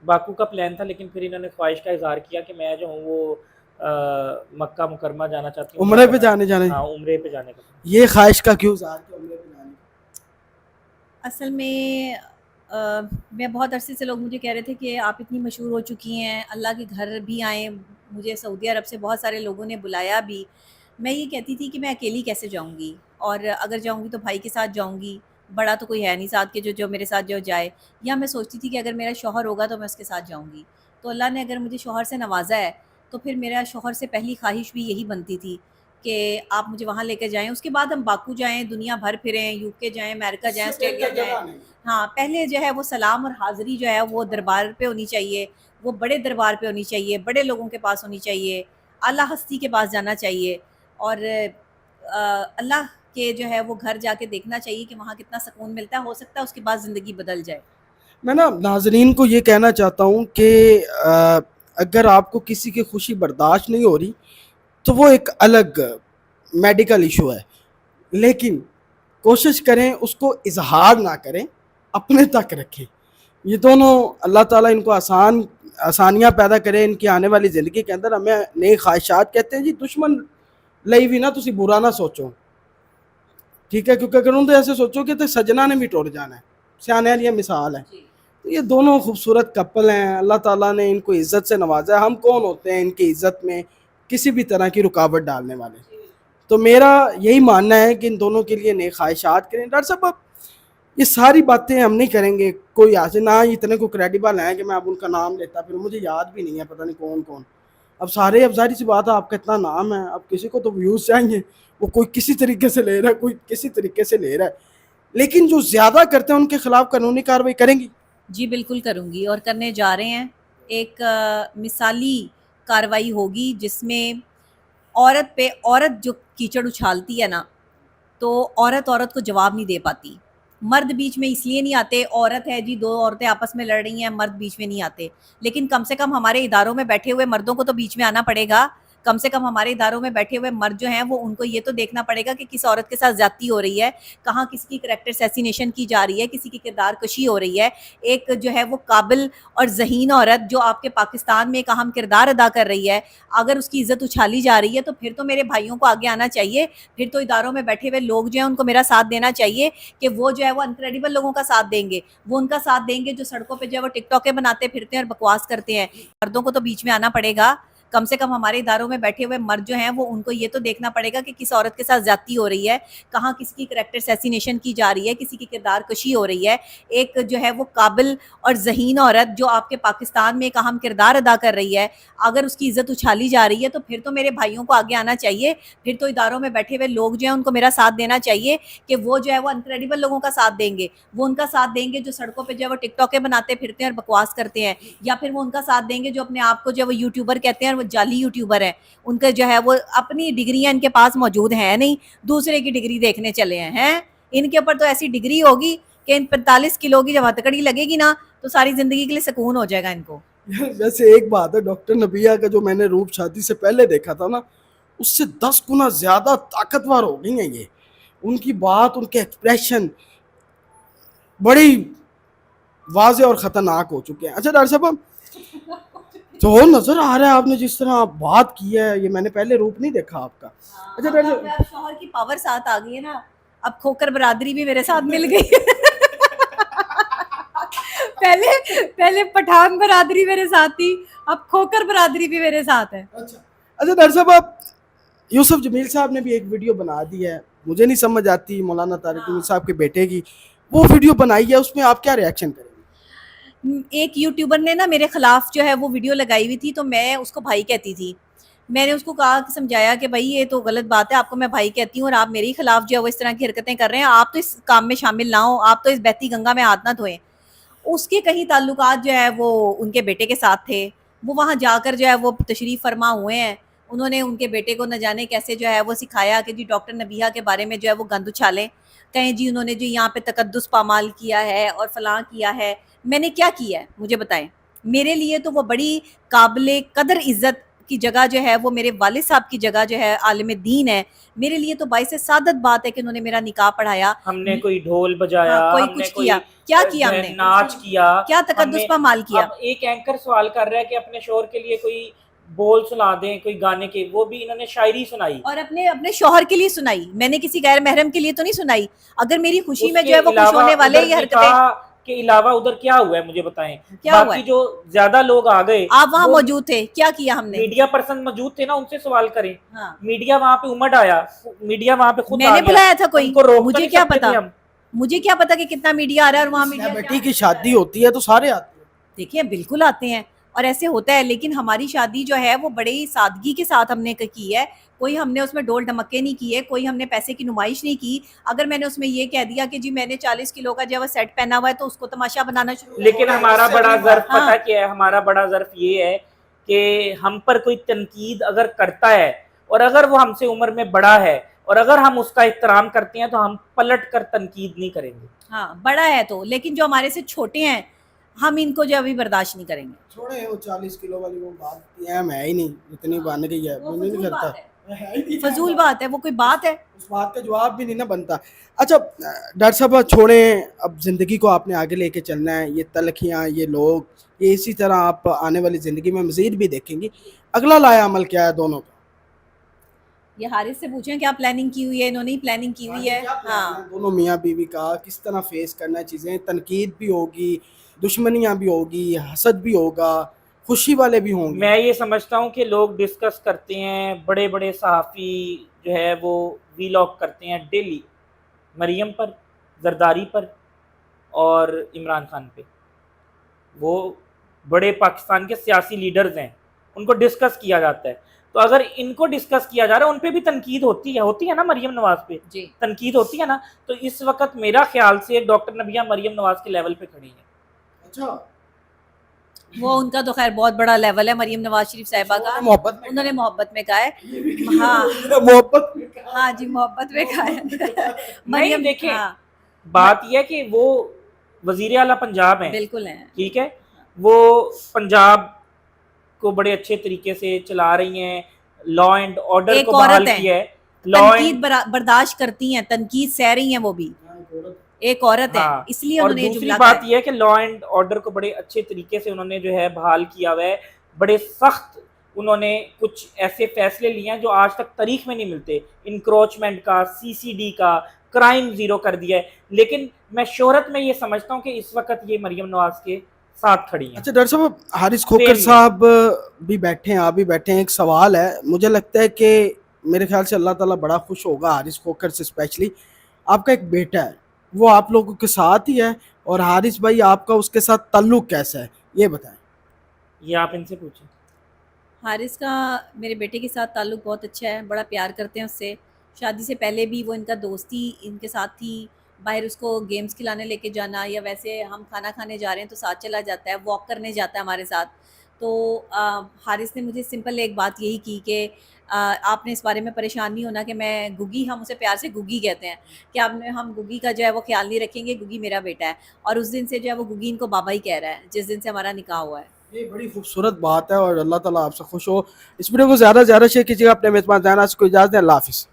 Baku کا plan تھا، لیکن پھر انہوں نے خواہش کا اظہار کیا کہ میں جو ہوں وہ مکہ مکرمہ جانا چاہتی ہوں، عمرہ عمرے پہ کرنا جانے چاہتی جانے ہوں، ہاں عمرے پہ جانے کا۔ یہ خواہش کا کیوں اظہار کیا عمرے پہ جانے اصل میں میں بہت عرصے سے لوگ مجھے کہہ رہے تھے کہ آپ اتنی مشہور ہو چکی ہیں، اللہ کے گھر بھی آئیں، مجھے سعودی عرب سے بہت سارے لوگوں نے بلایا بھی۔ میں یہ کہتی تھی کہ میں اکیلی کیسے جاؤں گی، اور اگر جاؤں گی تو بھائی کے ساتھ جاؤں گی، بڑا تو کوئی ہے نہیں ساتھ کے جو میرے ساتھ جو جائے، یا میں سوچتی تھی کہ اگر میرا شوہر ہوگا تو میں اس کے ساتھ جاؤں گی۔ تو اللہ نے اگر مجھے شوہر سے نوازا ہے تو پھر میرا شوہر سے پہلی خواہش بھی یہی بنتی تھی کہ آپ مجھے وہاں لے کے جائیں، اس کے بعد ہم باکو جائیں، دنیا بھر پھریں، یو کے جائیں، امریکہ جائیں، آسٹریلیا جائیں۔ ہاں پہلے جو ہے وہ سلام اور حاضری جو ہے وہ دربار پہ ہونی چاہیے، وہ بڑے دربار پہ ہونی چاہیے، بڑے لوگوں کے پاس ہونی چاہیے، اعلیٰ ہستی کے پاس جانا چاہیے، اور اللہ کے جو ہے وہ گھر جا کے دیکھنا چاہیے کہ وہاں کتنا سکون ملتا ہے، ہو سکتا ہے اس کے بعد زندگی بدل جائے۔ میں نا ناظرین کو یہ کہنا چاہتا ہوں کہ اگر آپ کو کسی کی خوشی برداشت نہیں ہو رہی تو وہ ایک الگ میڈیکل ایشو ہے، لیکن کوشش کریں اس کو اظہار نہ کریں، اپنے تک رکھیں۔ یہ دونوں اللہ تعالیٰ ان کو آسانیاں پیدا کرے ان کی آنے والی زندگی کے اندر۔ ہمیں نئی خواہشات کہتے ہیں جی دشمن لئی بھی نہ تسی برا نہ سوچو، ٹھیک ہے، کیونکہ اگر تو ایسے سوچو کہ تو سجنا نے بھی ٹوٹ جانا ہے، سیانے والی مثال ہے۔ تو یہ دونوں خوبصورت کپل ہیں، اللہ تعالیٰ نے ان کو عزت سے نوازا ہے۔ ہم کون ہوتے ہیں ان کی عزت میں کسی بھی طرح کی رکاوٹ ڈالنے والے؟ تو میرا یہی ماننا ہے کہ ان دونوں کے لیے نئے خواہشات کریں۔ ڈاکٹر صاحب اب یہ ساری باتیں ہم نہیں کریں گے، کوئی آج نہ اتنے کو کریڈیبل ہیں کہ میں اب ان کا نام لیتا، پھر مجھے یاد بھی نہیں ہے پتہ نہیں کون کون۔ اب ظاہری سی بات ہے، آپ کا اتنا نام ہے، اب کسی کو تو ویوز چاہیے، وہ کوئی کسی طریقے سے لے رہا ہے، کوئی کسی طریقے سے لے رہا ہے، لیکن جو زیادہ کرتے ہیں ان کے خلاف قانونی کارروائی کریں گی؟ جی بالکل کروں گی، اور کرنے جا رہے ہیں۔ ایک مثالی کارروائی ہوگی جس میں عورت پہ عورت جو کیچڑ اچھالتی ہے نا، تو عورت کو جواب نہیں دے پاتی۔ مرد بیچ میں اس لیے نہیں آتے، عورت ہے جی، دو عورتیں آپس میں لڑ رہی ہیں، مرد بیچ میں نہیں آتے، لیکن کم سے کم ہمارے اداروں میں بیٹھے ہوئے مردوں کو تو بیچ میں آنا پڑے گا۔ کم سے کم ہمارے اداروں میں بیٹھے ہوئے مرد جو ہیں وہ ان کو یہ تو دیکھنا پڑے گا کہ کس عورت کے ساتھ زیادتی ہو رہی ہے، کہاں کسی کی کریکٹر اسیسینیشن کی جا رہی ہے، کسی کی کردار کشی ہو رہی ہے۔ ایک جو ہے وہ قابل اور ذہین عورت جو آپ کے پاکستان میں ایک اہم کردار ادا کر رہی ہے، اگر اس کی عزت اچھالی جا رہی ہے تو پھر تو میرے بھائیوں کو آگے آنا چاہیے، پھر تو اداروں میں بیٹھے ہوئے لوگ جو ہیں ان کو میرا ساتھ دینا چاہیے کہ وہ جو ہے وہ انکریڈیبل لوگوں کا ساتھ دیں گے، وہ ان کا ساتھ دیں گے جو سڑکوں پہ جو ہے وہ ٹک ٹاکیں بناتے پھرتے ہیں اور بکواس کرتے ہیں۔ مردوں کو تو بیچ میں آنا پڑے گا، کم سے کم ہمارے اداروں میں بیٹھے ہوئے مرد جو ہیں وہ ان کو یہ تو دیکھنا پڑے گا کہ کس عورت کے ساتھ زیادتی ہو رہی ہے، کہاں کسی کی کریکٹر اسیسینیشن کی جا رہی ہے، کسی کی کردار کشی ہو رہی ہے۔ ایک جو ہے وہ قابل اور ذہین عورت جو آپ کے پاکستان میں ایک اہم کردار ادا کر رہی ہے، اگر اس کی عزت اچھالی جا رہی ہے تو پھر تو میرے بھائیوں کو آگے آنا چاہیے، پھر تو اداروں میں بیٹھے ہوئے لوگ جو ہیں ان کو میرا ساتھ دینا چاہیے کہ وہ جو ہے وہ انکریڈیبل لوگوں کا ساتھ دیں گے، وہ ان کا ساتھ دیں گے جو سڑکوں پہ جو ہے وہ ٹک ٹاکیں بناتے پھرتے ہیں اور بکواس کرتے ہیں، یا پھر وہ ان کا ساتھ دیں گے جو اپنے آپ کو جو ہے وہ یوٹیوبر کہتے ہیں اور وہ جعلی یوٹیوبر ہیں، ان کا جو ہے وہ اپنی ڈگریاں ان کے پاس موجود ہیں نہیں، دوسرے کی ڈگری دیکھنے چلے ہیں۔ ان کے اوپر تو ایسی ڈگری ہوگی کہ ان 45 کلو کی جب ہتکڑی لگے گی نا تو ساری زندگی کے لیے سکون ہو جائے گا ان کو۔ ویسے ایک بات ہے، ڈاکٹر نبیہ کا جو میں نے روپ شادی سے پہلے دیکھا تھا نا، اس سے 10 گنا زیادہ طاقتور ہو گئی ہیں یہ۔ ان کی بات، ان کے ایکسپریشن بڑی واضح اور خطرناک ہو چکے ہیں۔ اچھا ڈاکٹر صاحب تو نظر آ رہا ہے آپ نے جس طرح آپ بات کی ہے، یہ میں نے پہلے روپ نہیں دیکھا آپ کا۔ اچھا ڈاکٹر صاحب شوہر کی پاور ساتھ آ گئی ہے نا، اب کھوکر برادری بھی میرے ساتھ مل گئی پہلے پٹھان برادری میرے ساتھ تھی، اب کھوکر برادری بھی میرے ساتھ ہے۔ اچھا ڈاکٹر صاحب آپ یوسف جمیل صاحب نے بھی ایک ویڈیو بنا دی ہے، مجھے نہیں سمجھ آتی، مولانا طارق جمیل صاحب کے بیٹے کی وہ ویڈیو بنائی ہے، اس میں آپ کیا ریاکشن کریں گے؟ ایک یوٹیوبر نے نا میرے خلاف جو ہے وہ ویڈیو لگائی ہوئی تھی، تو میں اس کو بھائی کہتی تھی۔ میں نے اس کو کہا کہ سمجھایا کہ بھائی یہ تو غلط بات ہے، آپ کو میں بھائی کہتی ہوں اور آپ میرے خلاف جو ہے وہ اس طرح کی حرکتیں کر رہے ہیں، آپ تو اس کام میں شامل نہ ہوں، آپ تو اس بہتی گنگا میں ہاتھ نہ دھوئیں۔ اس کے کہیں تعلقات جو ہے وہ ان کے بیٹے کے ساتھ تھے، وہ وہاں جا کر جو ہے وہ تشریف فرما ہوئے ہیں، انہوں نے ان کے بیٹے کو نہ جانے کیسے جو ہے وہ سکھایا کہ جی ڈاکٹر نبیہہ کے بارے میں جو ہے وہ گند اچھالیں، کہیں جی انہوں نے جو یہاں پہ تقدس پامال کیا ہے اور فلاں کیا ہے۔ میں نے کیا کیا ہے مجھے بتائیں؟ میرے لیے تو وہ بڑی قابل قدر عزت کی جگہ جو ہے وہ میرے والد صاحب کی جگہ جو ہے عالم دین ہے، میرے لیے تو باعث سعادت بات ہے کہ انہوں نے میرا نکاح پڑھایا. ہم نے کوئی ڈھول بجایا، کوئی ہم نے کچھ کیا، کیا کیا ہم نے، ناچ کیا، کیا تقدس پامال کیا. اب ایک اینکر سوال کر رہا ہے کہ اپنے شوہر کے لیے کوئی بول سنا دیں کوئی گانے کے، وہ بھی انہوں نے شاعری سنائی اور اپنے شوہر کے لیے سنائی، میں نے کسی غیر محرم کے لیے تو نہیں سنائی. اگر میری خوشی میں جو ہے وہ خوش ہونے والے یہ حرکتیں کے علاوہ ادھر کیا ہوا ہے مجھے بتائیں. کیا ہوا باقی ہے؟ جو زیادہ لوگ آ گئے آپ وہاں موجود تھے، کیا کیا ہم نے؟ میڈیا پرسن موجود تھے نا، ان سے سوال کریں. ہاں، میڈیا وہاں پہ امڑ آیا، میڈیا وہاں پہ خود میں نے بلایا تھا کوئی، مجھے کیا پتا، ہم مجھے کیا پتا کہ کتنا میڈیا آ رہا ہے اور وہاں میڈیا بیٹی کی شادی ہوتی ہے تو سارے آتے ہیں. دیکھیں بالکل آتے ہیں اور ایسے ہوتا ہے، لیکن ہماری شادی جو ہے وہ بڑے سادگی کے ساتھ ہم نے کی ہے. کوئی ہم نے اس میں ڈول ڈھمکے نہیں کیے، کوئی ہم نے پیسے کی نمائش نہیں کی. اگر میں نے اس میں یہ کہہ دیا کہ جی میں نے 40 کلو کا جو ہے وہ سیٹ پہنا ہوا ہے تو اس کو تماشا بنانا شروع کر لیکن دیا. ہمارا بڑا ظرف ہاں. پتہ کیا ہے، ہمارا بڑا ظرف یہ ہے کہ ہم پر کوئی تنقید اگر کرتا ہے اور اگر وہ ہم سے عمر میں بڑا ہے اور اگر ہم اس کا احترام کرتے ہیں تو ہم پلٹ کر تنقید نہیں کریں گے. ہاں بڑا ہے تو، لیکن جو ہمارے سے چھوٹے ہیں ہم ان کو جو ابھی برداشت نہیں کریں گے. چھوڑے وہ 40 کلو والی وہ بات ہے ہی نہیں، اتنی بن گئی ہے، وہ مجھے نہیں فضول کرتا. بات ہے، فضول بات ہے، وہ کوئی بات ہے؟ اس بات کا جواب بھی نہیں نا بنتا. اچھا ڈاکٹر صاحب چھوڑیں، اب زندگی کو آپ نے آگے لے کے چلنا ہے. یہ تلخیاں، یہ لوگ، یہ اسی طرح آپ آنے والی زندگی میں مزید بھی دیکھیں گی. اگلا لایا عمل کیا ہے دونوں کا؟ یہ حارث سے پوچھیں کیا پلاننگ کی ہوئی ہے، انہوں نے پلاننگ کی ہوئی ہے. ہاں دونوں میاں بیوی کا کس طرح فیس کرنا ہے چیزیں؟ تنقید بھی ہوگی، دشمنیاں بھی ہوگی، حسد بھی ہوگا، خوشی والے بھی ہوں گے. میں یہ سمجھتا ہوں کہ لوگ ڈسکس کرتے ہیں، بڑے بڑے صحافی جو ہے وہ ویلاگ کرتے ہیں ڈیلی مریم پر، زرداری پر اور عمران خان پہ. وہ بڑے پاکستان کے سیاسی لیڈرز ہیں، ان کو ڈسکس کیا جاتا ہے. تو اگر ان کو ڈسکس کیا جا رہا ہے، ان پہ بھی تنقید ہوتی ہے نا، مریم نواز پہ جی تنقید ہوتی ہے نا. تو اس وقت میرا خیال سے ڈاکٹر نبیہ مریم نواز کے لیول پہ کھڑی ہیں. اچھا وہ ان کا تو خیر بہت بڑا لیول ہے مریم نواز شریف صاحبہ کا، محبت میں انہوں نے محبت میں کہا ہے. ہاں محبت میں ہاں جی محبت میں کہا ہے نہیں دیکھیں، ہاں بات یہ ہے کہ وہ وزیر اعلیٰ پنجاب ہیں، بالکل ہیں. ٹھیک ہے، وہ پنجاب کو بڑے اچھے طریقے سے چلا رہی ہیں، لا اینڈ آرڈر ایک کو بحال عورت ہے، کیا ہے. تنقید برداشت کرتی ہیں، تنقید سہ رہی ہیں، وہ بھی ایک عورت ہے، ہاں، اس لیے اور انہوں نے یہ دوسری جملہ بات کہا. یہ ہے کہ لا اینڈ آرڈر کو بڑے اچھے طریقے سے انہوں نے جو ہے بحال کیا ہوا ہے. بڑے سخت انہوں نے کچھ ایسے فیصلے لیے ہیں جو آج تک تاریخ میں نہیں ملتے. انکروچمنٹ کا، CCD کا، کرائم زیرو کر دیا ہے. لیکن میں شہرت میں یہ سمجھتا ہوں کہ اس وقت یہ مریم نواز کے ساتھ کھڑی ہیں. اچھا ڈاکٹر صاحب، حارث کھوکر صاحب بھی بیٹھے ہیں، آپ بھی بیٹھے ہیں. ایک سوال ہے، مجھے لگتا ہے کہ میرے خیال سے اللہ تعالیٰ بڑا خوش ہوگا حارث کھوکر سے اسپیشلی. آپ کا ایک بیٹا ہے، وہ آپ لوگوں کے ساتھ ہی ہے، اور حارث بھائی آپ کا اس کے ساتھ تعلق کیسا ہے یہ بتائیں. یہ آپ ان سے پوچھیں. حارث کا میرے بیٹے کے ساتھ تعلق بہت اچھا ہے، بڑا پیار کرتے ہیں اس سے. شادی سے پہلے بھی وہ ان کا دوستی ان کے ساتھ تھی، باہر اس کو گیمز کھلانے لے کے جانا، یا ویسے ہم کھانا کھانے جا رہے ہیں تو ساتھ چلا جاتا ہے، واک کرنے جاتا ہے ہمارے ساتھ. تو حارث نے مجھے سمپل ایک بات یہی کی کہ آپ نے اس بارے میں پریشان نہیں ہونا کہ میں گگی، ہم اسے پیار سے گگی کہتے ہیں، کہ ہم گگی کا جو ہے وہ خیال نہیں رکھیں گے، گگی میرا بیٹا ہے. اور اس دن سے جو ہے وہ گگی ان کو بابا ہی کہہ رہا ہے، جس دن سے ہمارا نکاح ہوا ہے. یہ بڑی خوبصورت بات ہے، اور اللہ تعالیٰ آپ سے خوش ہو. اس ویڈیو کو زیادہ سے زیادہ شیئر کیجیے گا. اپنے میزبان زینہ کو اجازت دیں. اللہ حافظ.